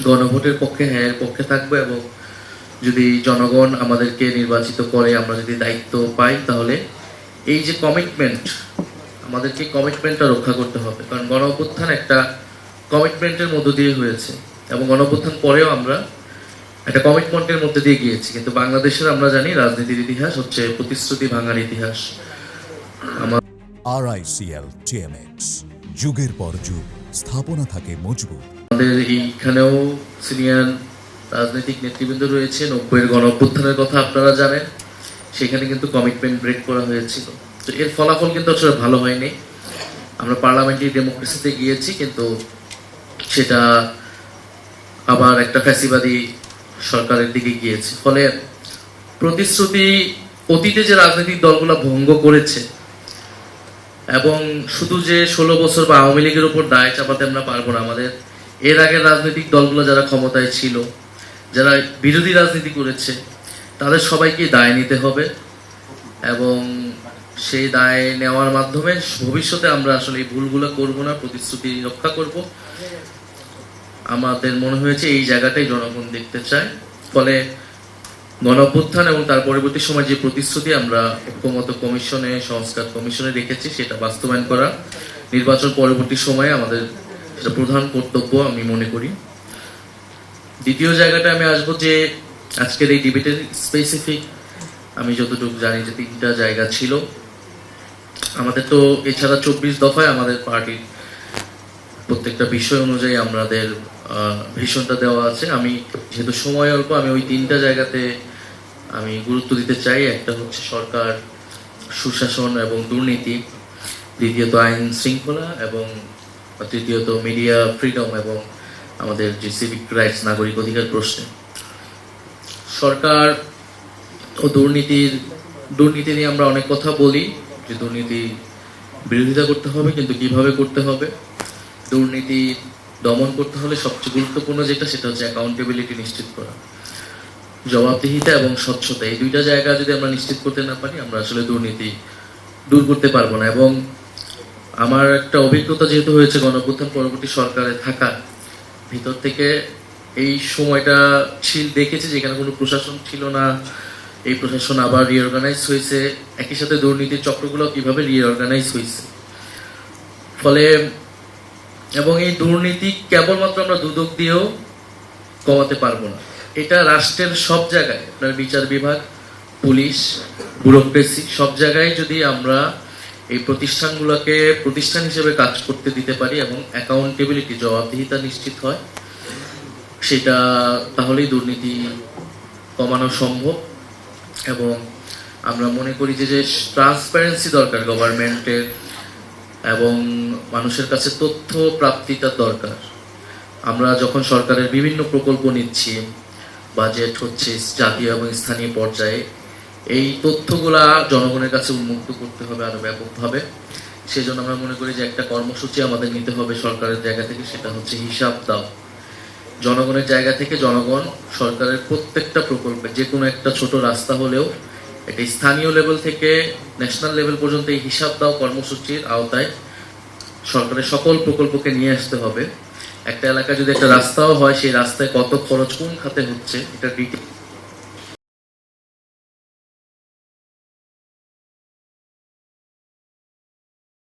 গণভোটের পক্ষে হ্যাঁ এর পক্ষে থাকবো, এবং যদি জনগণ আমাদেরকে নির্বাচিত করে, আমরা যদি দায়িত্ব পাই, তাহলে এই যে কমিটমেন্ট, আমাদেরকে কমিটমেন্টটা রক্ষা করতে হবে। কারণ গণ অভ্যুত্থান একটা কমিটমেন্টের মধ্য দিয়ে হয়েছে, এবং গণ অভ্যুত্থান পরেও আমরা একটা কমিটমেন্টের মধ্যে দিয়ে গিয়েছি। কিন্তু বাংলাদেশের আমরা জানি রাজনীতির ইতিহাস হচ্ছে প্রতিশ্রুতি ভাঙার ইতিহাস। RICL TMX, যুগের পর যুগ স্থাপনা থাকে মজবুত। আমাদের এইখানেও সিনিয়র রাজনৈতিক নেতৃবৃন্দ রয়েছে। 90-এর গণ অভ্যুত্থানের কথা আপনারা জানেন, সেখানে কিন্তু কমিটমেন্ট ব্রেক করা হয়েছিল। তো এর ফলাফল কিন্তু আসলে ভালো হয়নি। আমরা পার্লামেন্টারি ডেমোক্রেসিতে গিয়েছি, কিন্তু সেটা আবার একটা ফ্যাসিবাদী সরকারের দিকে গিয়েছে। ফলে প্রতিশ্রুতি অতীতে যে রাজনৈতিক দলগুলো ভঙ্গ করেছে, এবং শুধু যে 16 বছর বা আওয়ামী লীগের উপর দায় চাপাতে আমরা পারবো না। আমাদের এর আগের রাজনৈতিক দলগুলো যারা ক্ষমতায় ছিল, যারা বিরোধী রাজনীতি করেছে, তাদের সবাইকে দায় নিতে হবে, এবং সেই দায় নেওয়ার মাধ্যমে ভবিষ্যতে আমরা আসলে এই ভুলগুলো করবো না, প্রতিশ্রুতি রক্ষা করব। আমাদের মনে হয়েছে এই জায়গাটাই জনগণ দেখতে চায়। ফলে গণ অভ্যুত্থান এবং তার পরবর্তী সময় যে প্রতিশ্রুতি আমরা ঐক্যমত কমিশনে, সংস্কার কমিশনে রেখেছি, সেটা বাস্তবায়ন করা নির্বাচন পরবর্তী সময়ে আমাদের সেটা প্রধান কর্তব্য আমি মনে করি। দ্বিতীয় জায়গাটা আমি আসবো যে আজকের এই ডিবেটের স্পেসিফিক, আমি যতটুকু জানি যে 3টা জায়গা ছিল আমাদের। তো এছাড়া 24 দফায় আমাদের পার্টির প্রত্যেকটা বিষয় অনুযায়ী আমাদের ভিশনটা দেওয়া আছে। আমি যেহেতু সময় অল্প, আমি ওই 3টা জায়গাতে আমি গুরুত্ব দিতে চাই। একটা হচ্ছে সরকার, সুশাসন এবং দুর্নীতি, দ্বিতীয়ত আইন শৃঙ্খলা, এবং তৃতীয়ত মিডিয়া ফ্রিডম এবং আমাদের যে সিভিক রাইটস, নাগরিক অধিকার প্রশ্নে। সরকার ও দুর্নীতি নিয়ে আমরা অনেক কথা বলি, যে দুর্নীতি বিরোধিতা করতে হবে, কিন্তু কিভাবে করতে হবে। দুর্নীতি দমন করতে হলে সবচেয়ে গুরুত্বপূর্ণ যেটা, সেটা হচ্ছে অ্যাকাউন্টেবিলিটি নিশ্চিত করা, জবাবদিহিতা এবং স্বচ্ছতা। এই 2টা জায়গা যদি আমরা নিশ্চিত করতে না পারি, আমরা আসলে দুর্নীতি দূর করতে পারবো না। এবং আমার একটা অভিজ্ঞতা যেহেতু হয়েছে গণঅভ্যুত্থান পরবর্তী সরকারে থাকা, ভিতর থেকে এই সময়টা দেখেছি যেখানে কোনো প্রশাসন ছিল না, এই প্রশাসন আবার রিঅর্গানাইজ হয়েছে, একই সাথে দুর্নীতির চক্রগুলো কিভাবে রিঅর্গানাইজ হয়েছে। ফলে এবং এই দুর্নীতি কেবলমাত্র আমরা দুদক দিয়েও কমাতে পারবো না। এটা রাষ্ট্রের সব জায়গায়, আপনার বিচার বিভাগ, পুলিশ, ব্যুরোক্রেসি, সব জায়গায় যদি আমরা এই প্রতিষ্ঠানগুলোকে প্রতিষ্ঠান হিসেবে কাজ করতে দিতে পারি এবং অ্যাকাউন্টেবিলিটি, জবাবদিহিতা নিশ্চিত হয়, সেটা তাহলেই দুর্নীতি কমানো সম্ভব। এবং আমরা মনে করি যে ট্রান্সপারেন্সি দরকার গভর্নমেন্টের, এবং মানুষের কাছে তথ্য প্রাপ্তিটা দরকার। আমরা যখন সরকারের বিভিন্ন প্রকল্প নিচ্ছি, বাজেট হচ্ছে জাতীয় এবং স্থানীয় পর্যায়ে, এই তথ্যগুলা জনগণের কাছে উন্মুক্ত করতে হবে আরো ব্যাপকভাবে। সেজন্য আমরা মনে করি যে একটা কর্মসূচি আমাদের নিতে হবে সরকারের জায়গা থেকে, সেটা হচ্ছে হিসাব দাও। জনগণের জায়গা থেকে জনগণ সরকারের প্রত্যেকটা প্রকল্পে, যে কোনো একটা ছোট রাস্তা হলেও, এটা স্থানীয় লেভেল থেকে ন্যাশনাল লেভেল পর্যন্ত এই হিসাব দাও কর্মসূচির আওতায় সরকারের সকল প্রকল্পকে নিয়ে আসতে হবে। একটা এলাকায় যদি একটা রাস্তাও হয়, সেই রাস্তায় কত খরচ কোন খাতে হচ্ছে, এটা ডিটেইল